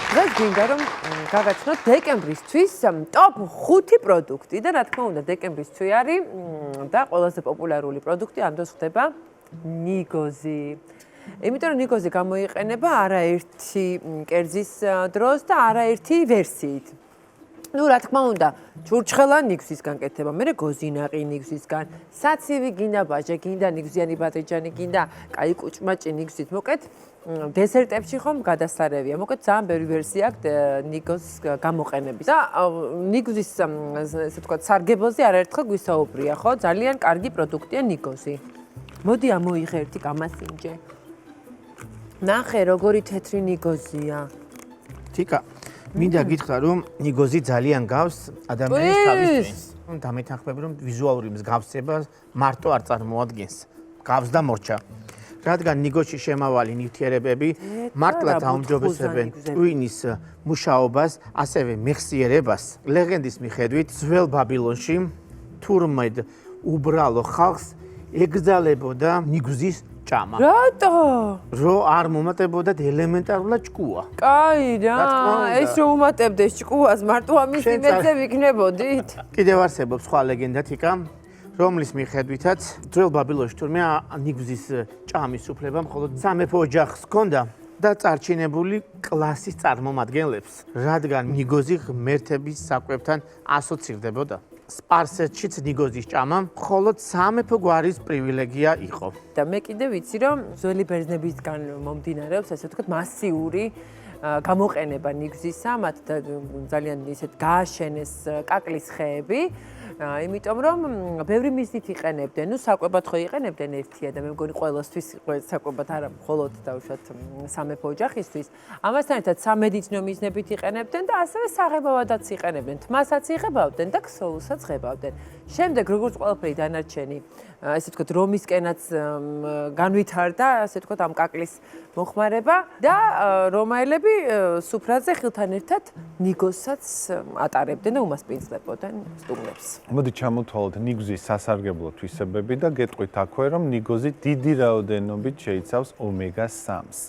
დღეს გინდა რომ გავაცნოთ დეკემბრისთვის ტოპ 5 პროდუქტი და რა თქმა უნდა დეკემბრის თვე არის და ყველაზე პოპულარული პროდუქტი ამ დროს ხდება ნიგოზი. იმიტომ რომ ნიგოზი გამოიყენება არაერთი კერძის დროს და არაერთი ვერსიით. Ну, რა თქმა უნდა, ჩურჩხელა ნიგზისგან კეთდება, მე გოზინაყი ნიგზისგან, საცივი გინდა ბაჟე, გინდა ნიგზიანი ბადრიჯანი, გინდა კაი კუჭმაჭი ნიგზით. მოკეთ დესერტებში ხომ გადასარევია. მოკეთ ძალიან ბევრი ვერსია აქვს ნიგოზის გამოყენების. და ნიგზის ესე ვთქვათ, სარგებელზე არაერთხელ გვისაუბრია, ხო? ძალიან კარგი პროდუქტია ნიგოზი. მოდი ამოიღე ერთი გამასინჯე. ნახე, როგორი თეთრი ნიგოზია. თიკა მინდა გითხრა რომ ნიგოზი ძალიან გავს ადამიანის თავისთვის. დამეთანხმები რომ ვიზუალური მსგავსება მარტო არ წარმოადგენს. გავს და მორჩა. რადგან ნიგოზში შემავალი ნივთიერებები მართლაც აუმჯობესებენ ტვინის მუშაობას, ასევე მეხსიერებას. ლეგენდის მიხედვით, ძველ ბაბილონში თურმედ უბრალო ხალხს ეგზალებოდა ნიგზის ჭამა. რატო? რო არ მომატებოდათ ელემენტარულად ჭკუა. კაი რა, ეს რო უმატებდეს ჭკუას, მარტო ამის იმედზე ვიქნებოდით? კიდევ არსებობს სხვა ლეგენდა თიკა, რომლის მიხედვითაც ძველ ბაბილონში თურმე ნიგზის ჭამის უფლება მხოლოდ სამეფო ოჯახს ჰქონდა და წარჩინებული კლასის წარმომადგენლებს, რადგან ნიგოზი ღმერთების საკვებთან ასოცირდებოდა. სპარსეთშიც ნიგოზის ჭამა მხოლოდ სამეფო გვარის პრივილეგია იყო. და მე კიდე ვიცი რომ ძველი ბერძნებისგან მომდინარეობს ესე ვთქვათ მასიური გამოყენება ნიგზისა, მათ ძალიან ისეთ გააშენეს კაკლის ხეები, იმიტომ რომ ბევრი მიზნით იყენებდნენ, ну საკვებად ხო იყენებდნენ ერთია და მე მგონი ყველასთვის საკვებად არა მხოლოდ დაუშვათ სამეფო ოჯახისთვის. ამასთან ერთად სამედიცინო მიზნებით იყენებდნენ და ასევე საღებავადაც იყენებდნენ, თმასაც იღებავდნენ და ქსოვილსაც ღებავდნენ. შემდეგ როგორც ყველაფერი დანარჩენი, ესე ვთქვათ რომისკენაც განვითარდა, ასე ვთქვათ ამ კაკლის მოხმარება და რომაელები სუფრაზე ხილთან ერთად ნიგოზსაც ატარებდნენ და უმასპინძლებდნენ სტუმრებს. მოდი ჩამოვთვალოთ ნიგზის სასარგებლო თვისებები და გეტყვით აქვე რომ ნიგოზი დიდი რაოდენობით შეიცავს ომეგა-3-ს.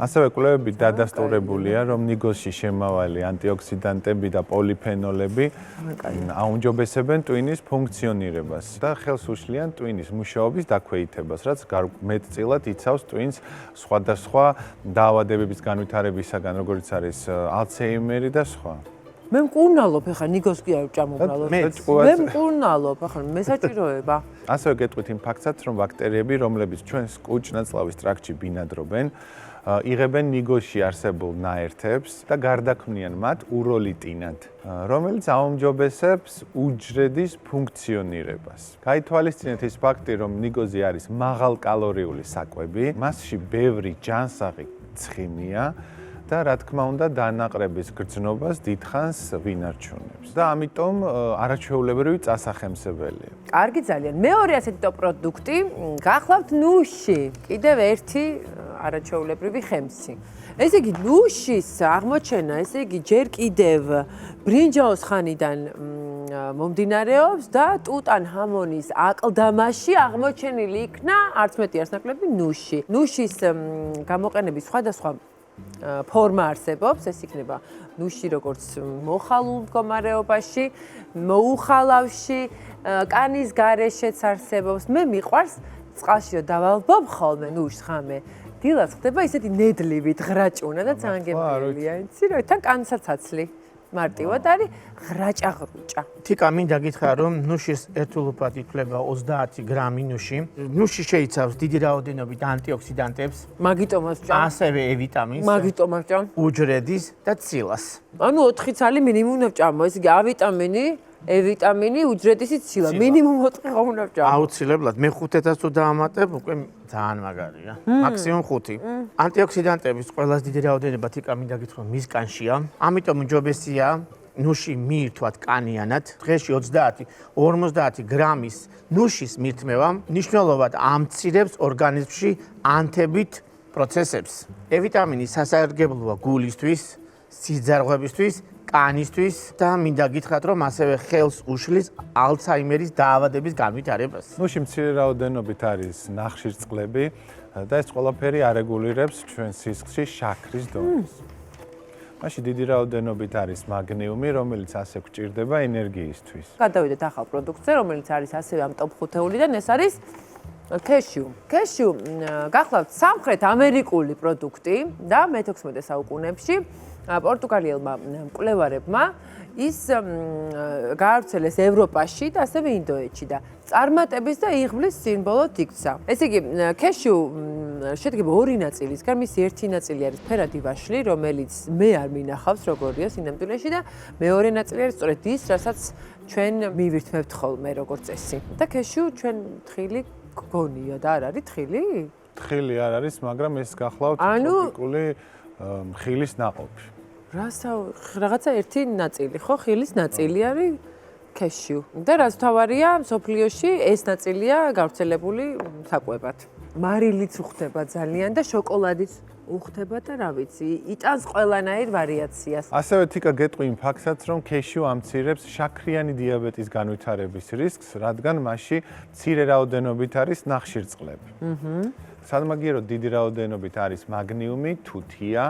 ასევე კვლევები დადასტურებულია, რომ ნიგოზში შემავალი ანტიოქსიდანტები და პოლიფენოლები აუმჯობესებენ ტვინის ფუნქციონირებას და ხელს უშლიან ტვინის მუშაობის დაქვეითებას, რაც მეტწილად იცავს ტვინს სხვადასხვა დაავადებების განვითარებისაგან, როგორც არის ალცჰეიმერი და სხვა. მე მკურნალობ ახლა ნიგოზს კი არ ვჭამ უბრალოდ. მე მკურნალობ ახლა მესაჭიროება. ასევე გეტყვით იმ ფაქტსაც, რომ ბაქტერიები, რომლებიც ჩვენს კუჭ-ნაწლავის ტრაქტში ბინადრობენ, იღებენ ნიგოზში არსებულ ნაერთებს და გარდაქმნიან მათ უროლიტინად, რომელიც აუმჯობესებს უჯრედის ფუნქციონირებას. გაითვალისწინეთ ის ფაქტი, რომ ნიგოზი არის მაღალკალორიული საკვები, მასში ბევრი ჯანსაღი ცხიმია და რა თქმა უნდა დანაყრების გრძნობას დიდხანს ვინარჩუნებს და ამიტომ არაჩვეულებრივი წასახემსებელია. კარგი ძალიან. მეორე ასეთი ტოპ პროდუქტი გახლავთ ნუში. კიდევ ერთი არაჩვეულებრივი ხემსი. ესე იგი ნუშის აღმოჩენა, ესე იგი ჯერ კიდევ ბრინჯაოს ხანიდან მომდინარეობს და ტუტანჰამონის აკლდამაში აღმოჩენილი იქნა არც მეტი არც ნაკლები ნუში. ნუშის გამოყენების სხვადასხვა ფორმა არსებობს, ეს იქნება ნუში როგორც მოხალულ მდგომარეობაში, მოუხალავში, კანის გარეშეც არსებობს. მე მიყვარს წყალში რომ დავალბობ ხოლმე ნუშს ხამე. დილას ხდება ისეთი ნედლივი ღრაჭუნა და ძალიან გემრიელია, იცი რა, თან კანსაც აცლი. მარტივად არის ღრაჭაღრუჭა. თიკა მინდა გითხრა რომ ნუშის ერთულუფად ითვლება 30 გრამი ნუში. ნუში შეიცავს დიდი რაოდენობით ანტიოქსიდანტებს, მაგიტომას ჭამ. ასევე E ვიტამინს, მაგიტომას ჭამ. უჯრედის და ცილას. ანუ 4 ცალი მინიმუმ უნდა ვჭამო, ესე იგი A ვიტამინი, E ვიტამინი, უჯრედისი ცილა, მინიმუმ 4 ხომ უნდა ვჭამო. აუცილებლად, მე 5-ეთაც თუ დაამატებ, უკვე ძალიან მაგარია. მაქსიმუმ 5. ანტიოქსიდანტების ყველაზე დიდი რაოდენობა თიკა მინდა გითხრა მისკანშია. ამიტომ უჯობესია ნუში მიირთვათ კანიანად. დღეში 30-50 გრამის ნუშის მირთმევა მნიშვნელოვნად ამცირებს ორგანიზმში ანთებით პროცესებს. E ვიტამინი სასარგებლოა გულისთვის, სიძარღვებისთვის, კანისთვის და მინდა გითხრათ, რომ ასევე ხელს უშლის ალცჰაიმერის დაავადების განვითარებას. ნუში მცირე რაოდენობით არის ნახშირწყლები და ეს ყველაფერი არეგულირებს ჩვენ სისხლში შაქრის დონეს. მაშინ დიდი რაოდენობით არის მაგნიუმი, რომელიც ასე გვჭირდება ენერგიისთვის. გადავიდეთ ახალ პროდუქტზე, რომელიც არის ასევე ამ ტოპ 5-იდან, ეს არის კეშიუ. კეშიუ გახლავთ სამხრეთ ამერიკული პროდუქტი და მე-16 საუკუნეებში პორტუგალიელმა მკვლევარებმა ის გაავრცელეს ევროპაში და ასევე ინდოეთში და წარმატების და იღბლის სიმბოლოდ იქცა. ესე იგი, კეშიუ შედგება ორი ნაწილისგან, მისი ერთი ნაწილი არის ფერადი ვაშლი, რომელიც მე არ მინახავს როგორია სინამდვილეში და მეორე ნაწილი არის სწორედ ის, რასაც ჩვენ მივირთმევთ ხოლმე როგორც წესი. და კეშიუ ჩვენ თხილი გონია და არ არის თხილი? თხილი არ არის, მაგრამ ეს გახლავთ ტროპიკული ხილის ნაყოფი. რაღაცა ერთი ნაწილი, ხო, ხილის ნაწილი არის კეშიუ. და რაც თავარია, მსოფლიოში ეს ნაწილია გავრცელებული საკვებად. მარილიც უხდება ძალიან და შოკოლადიც უხდება და რა ვიცი, იტანს ყველანაირ ვარიაციას. ასევე თიკა გეტყვი იმ ფაქტსაც, რომ კეშიუ ამცირებს შაქრიანი დიაბეტის განვითარების რისკს, რადგან მასში მცირე რაოდენობით არის ნახშირწყლები. სადმაგიეროდ დიდი რაოდენობით არის მაგნიუმი, თუთია,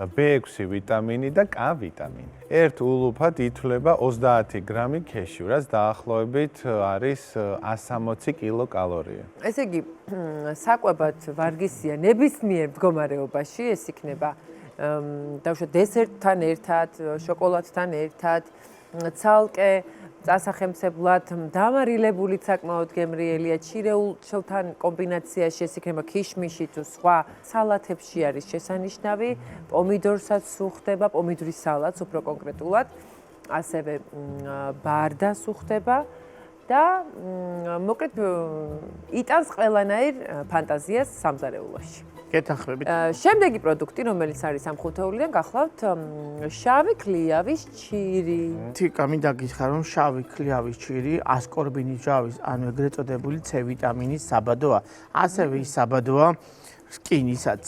B6 ვიტამინი და K ვიტამინი. ერთ ულუფად ითვლება 30 გრამი კეშიუ, რაც დაახლოებით არის 160 კილოკალორია. ესე იგი, საკვებად ვარგისია ნებისმიერ მდგომარეობაში, ეს იქნება დავუშვათ დესერტთან ერთად, შოკოლადთან ერთად, ცალკე წასახემსებლად დამარილებული საკმაოდ გემრიელია, ჩირეულთან კომბინაციაში ეს იქნება ქიშმიში თუ სხვა სალათებში არის შესანიშნავი, პომიდორსაც უხდება, პომიდორის სალატს უფრო კონკრეტულად, ასევე ბარდას უხდება და მოკლედ იტანს ყველანაირ ფანტაზიას სამზარეულოში. გეთანხმებით. შემდეგი პროდუქტი, რომელიც არის ამ 5-იდან, გახლავთ შავი ქლიავის ჩირი. თიკა მინდა გითხრა, რომ შავი ქლიავის ჩირი ასკორბინის ჯავის, ანუ ეგრეთ წოდებული C ვიტამინის საბადოა. ასევე ის საბადოა რკინისაც.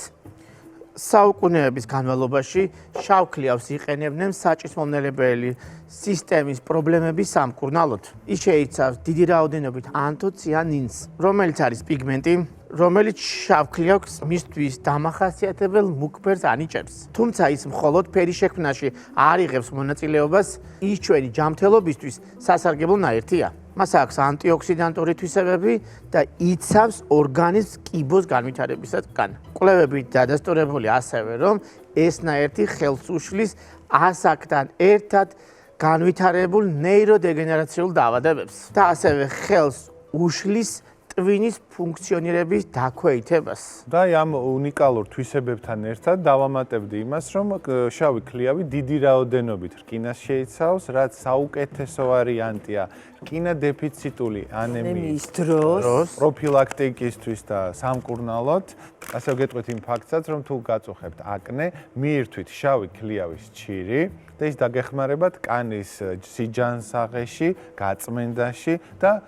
საუკუნეების განმავლობაში შავ ქლიავს იყენებდნენ საჭისმომნელებელი სისტემის პრობლემების სამკურნალოდ. ის შეიცავს დიდი რაოდენობით ანთოციანინს, რომელიც არის პიგმენტი, რომელიც შავ ქლიავს მისთვის დამახასიათებელ მუქბერს ანიჭებს. თუმცა ის მხოლოდ ფერის შექმნაში არ იღებს მონაწილეობას, ის ჩვენი ჯანმრთელობისთვის სასარგებლო ნაერთია. მას აქვს ანტიოქსიდანტური თვისებები და იცავს ორგანიზმს კიბოს განვითარებისაგან. კვლევები დადასტურებული ასევე, რომ ეს ნაერთი ხელს უშლის ასაკთან ერთად განვითარებულ ნეიროდეგენერაციულ დაავადებებს და ასევე ხელს უშლის ტვინის ფუნქციონირების დაქვეითებას. და ამ უნიკალურ თვისებებთან ერთად დავამატებდი იმას, რომ შავი ქლიავი დიდი რაოდენობით რკინას შეიცავს, რაც საუკეთესო ვარიანტია რკინადეფიციტული ანემიის დროს, პროფილაქტიკისთვის და სამკურნალოდ. ასევე გეტყვით იმ ფაქტსაც, რომ თუ გაწუხებთ აკნე, მიირთვით შავი ქლიავის ჩირი და ის დაგეხმარებათ კანის სიჯანსაღეში, გაწმენდაში და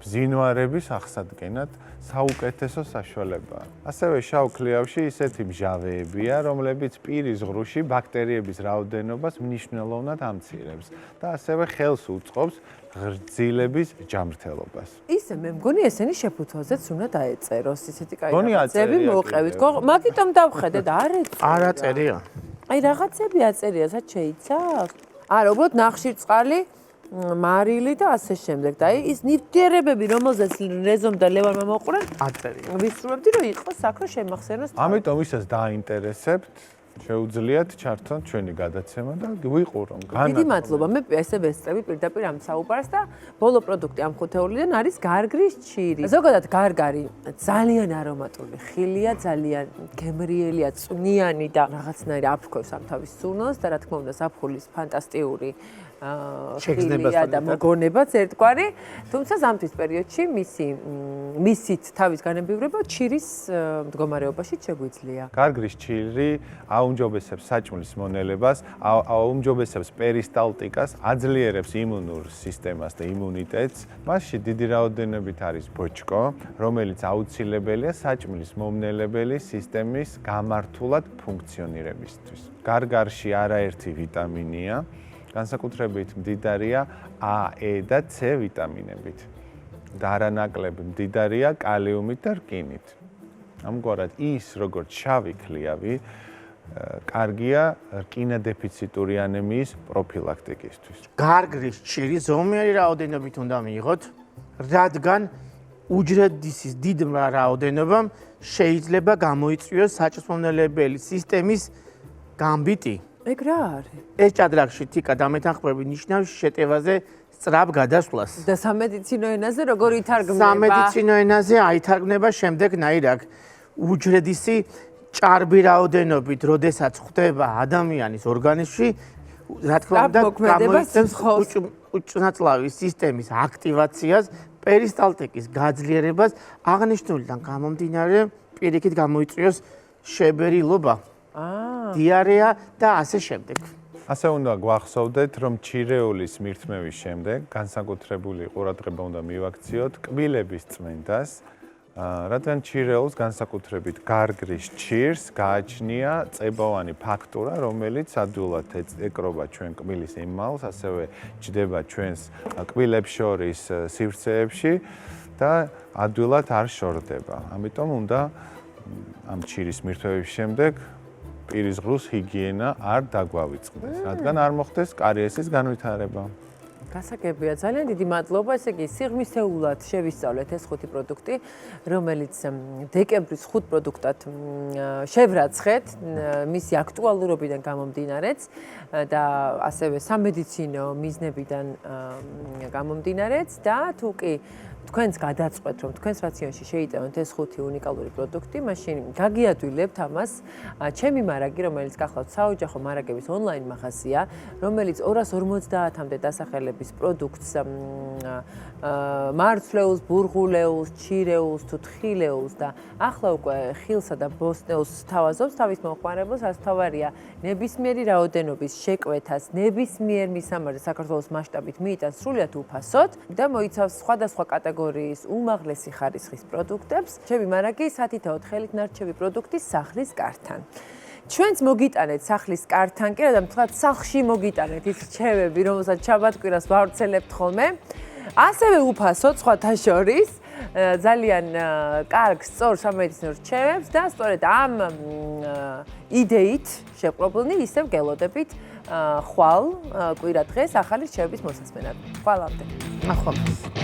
ბზინვარების აღსადგენად საუკეთესო საშუალებაა. ასევე შავ ქლიავში ისეთი მჟავეებია, რომლებიც პირის ღრუში ბაქტერიების რაოდენობას მნიშვნელოვნად ამცირებს და ასევე ხელს უწყობს ღრძილების ჯანმრთელობას. ისე მე მგონი ესენი შეფუთვაზეც უნდა დაეწეროს, ისეთი კაი რაღაცები მოყევით. მაგიტომ დავხედე და არ აწერია. აი რაღაცები აწერია, რაც შეიცავს. არა, უბრალოდ ნახშირწყალი მარილი და ასე შემდეგ და ის ნივთიერებები, რომელზეც რეზომ და ლევანმა მოყვრენ, აწერია. ვისურვებდი, რომ იყოს საქმე შემახსენოს. ამიტომ ისაც დაინტერესებთ, შეუძლიათ ჩართონ ჩვენი გადაცემა და ვიყურონ. დიდი მადლობა. მე ესე ვესწრები პირდაპირ ამ საუბარს და ბოლო პროდუქტი ამ 5-იდან არის გარგრის ჩირი. ზოგადად გარგარი ძალიან არომატული ხილია, ძალიან გემრიელია, წვნიანი და რაღაცნაირი აფრქვევს ამ თავის სურნელს და რა თქმა უნდა საფხულის ფანტასტიკური ხილია და მოგონებაც ერთგვარი, თუმცა ზამთრის პერიოდში მისით თავის განებივრება ჩირის მდგომარეობაში შეგვიძლია. გარგრის ჩირი აუმჯობესებს საჭმლის მონელებას, აუმჯობესებს პერისტალტიკას, აძლიერებს იმუნურ სისტემას და იმუნიტეტს. მასში დიდი რაოდენობით არის ბოჭკო, რომელიც აუცილებელია საჭმლის მომნელებელი სისტემის გამართულად ფუნქციონირებისთვის. გარგარში არაერთი ვიტამინია, განსაკუთრებით მდიდარია A, E და C ვიტამინებით. და არანაკლებ მდიდარია კალიუმით და რკინით. ამგვარად ის, როგორც შავი ქლიავი, კარგია რკინადეფიციტური ანემიის პროფილაქტიკისთვის. გარგრის ჭირი ზომიერი რაოდენობით უნდა მიიღოთ, რადგან უჯრედისის დიდ რაოდენობამ შეიძლება გამოიწვიოს საჭმელებელი სისტემის გამბიტი. ეგ რა არის? ეს ჭადრაკში თიკა დამეთანხმები ნიშნავს შეტევაზე სწრაფ გადასვლას. და სამედიცინო ენაზე როგორ ითარგმნება? სამედიცინო ენაზე აითარგმნება შემდეგნაირად. უჯრედისი ჭარბი რაოდენობით, როდესაც ხდება ადამიანის ორგანიზმში, რა თქმა უნდა, გამოიწვევს უჭნაწლავის სისტემის აქტივაციას, პერისტალტიკის გაძლიერებას, აღნიშნულიდან გამომდინარე, პირიქით გამოიწვიოს შებერილობა, დიარეა და ასე შემდეგ. ასე უნდა გვახსოვდეთ, რომ ჩირეულის მირთმევის შემდეგ განსაკუთრებული ყურადღება უნდა მივაქციოთ კბილების წმენდას, რადგან ჩირეულს განსაკუთრებით გარგრის ჭირს გააჩნია წებოვანი ფაქტურა, რომელიც ადვილად ეკრობა ჩვენ კბილის ემალს, ასევე ჯდება ჩვენს კბილებს შორის სივრცეებში და ადვილად არ შორდება. ამიტომ უნდა ამ ჩირის მირთმევის შემდეგ პირის ღრუს ჰიგიენა არ დაგვავიწყდეს, რადგან არ მოხდეს კარიესის განვითარება. გასაგებია, ძალიან დიდი მადლობა. ესე იგი, სიღრმისეულად შევისწავლეთ ეს 5 პროდუქტი, რომელიც დეკემბრის 5 პროდუქტად შევრაცხეთ, მისი აქტუალურობიდან გამომდინარეც და ასევე სამედიცინო მიზნებიდან გამომდინარეც და თუ კი თქვენს გადაწყვეტ, რომ თქვენს რაციონში შეიტევოთ ეს 5 უნიკალური პროდუქტი, მაშინ გაგიადვილებთ ამას ჩემი მარაგი, რომელიც გახლავთ საოჯახო მარაგების ონლაინ მაღაზია, რომელიც 250-მდე დასახელების პროდუქტს მარცვლეულს, ბურღულეულს, ჩირეულს თუ თხილეულს და ახლა უკვე ხილსა და ბოსტნეულს სთავაზობს თავის მომხმარებელს, ასთავარია ნებისმიერი რაოდენობის შეკვეთას, ნებისმიერ მისამართზე საქართველოს მასშტაბით მიიტანს სრულიად უფასოდ და მოიცავს სხვადასხვა კატეგორიის უმაღლესი ხარისხის პროდუქტებს. ჩემი მარაგი სათითაოდ ხელით ნარჩევი პროდუქტი სახლის კართან. ჩვენც მოგიტანეთ სახლის კართან, კი რა, თქვა სახლში მოგიტანეთ ის რჩევები, რომელსაც შაბათ-კვირას ვავრცელებთ ხოლმე. ასევე უფასოდ სხვათა შორის ძალიან კარგ სწორ სამედიცინო რჩევებს და სწორედ ამ იდეით შეპყრობილნი ისევ გელოდებით ხვალ კვირა დღეს ახალი რჩევების მოსასმენად. ხვალამდე. ნახვამდის.